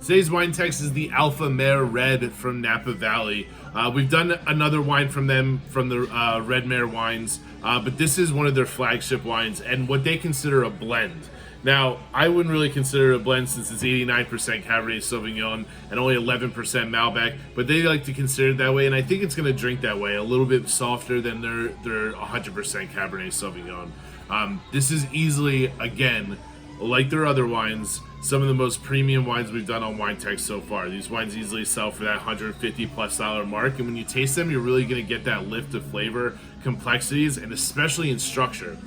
Today's wine text is the Alpha Mare Red from Napa Valley. We've done another wine from them, from the Red Mare Wines, but this is one of their flagship wines and what they consider a blend. Now, I wouldn't really consider it a blend since it's 89% Cabernet Sauvignon and only 11% Malbec, but they like to consider it that way, and I think it's going to drink that way, a little bit softer than their 100% Cabernet Sauvignon. This is easily, again, like their other wines, some of the most premium wines we've done on WineText so far. These wines easily sell for that $150+ mark, and when you taste them, you're really going to get that lift of flavor, complexities, and especially in structure.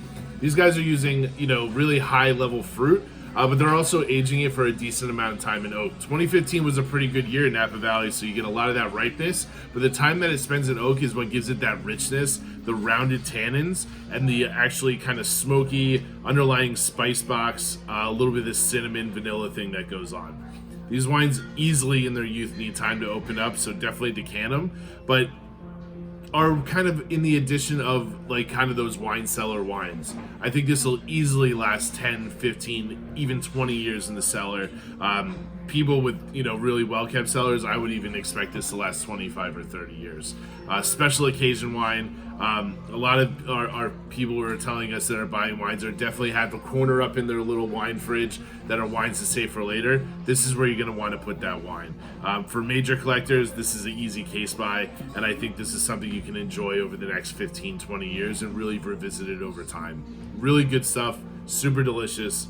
These guys are using, really high-level fruit, but they're also aging it for a decent amount of time in oak. 2015 was a pretty good year in Napa Valley, so you get a lot of that ripeness, but the time that it spends in oak is what gives it that richness, the rounded tannins, and the actually kind of smoky underlying spice box, a little bit of this cinnamon vanilla thing that goes on. These wines easily in their youth need time to open up, so definitely decant them, but are kind of in the addition of kind of those wine cellar wines. I think this will easily last 10, 15, even 20 years in the cellar. People with really well kept cellars, I would even expect this to last 25 or 30 years. Special occasion wine. A lot of our people who are telling us that are buying wines are definitely have a corner up in their little wine fridge that are wines to save for later. This is where you're going to want to put that wine. For major collectors, this is an easy case buy, and I think this is something you can enjoy over the next 15, 20 years and really revisit it over time. Really good stuff, super delicious.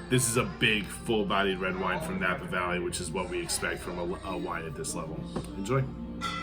This is a big, full-bodied red wine from Napa Valley, which is what we expect from a wine at this level. Enjoy.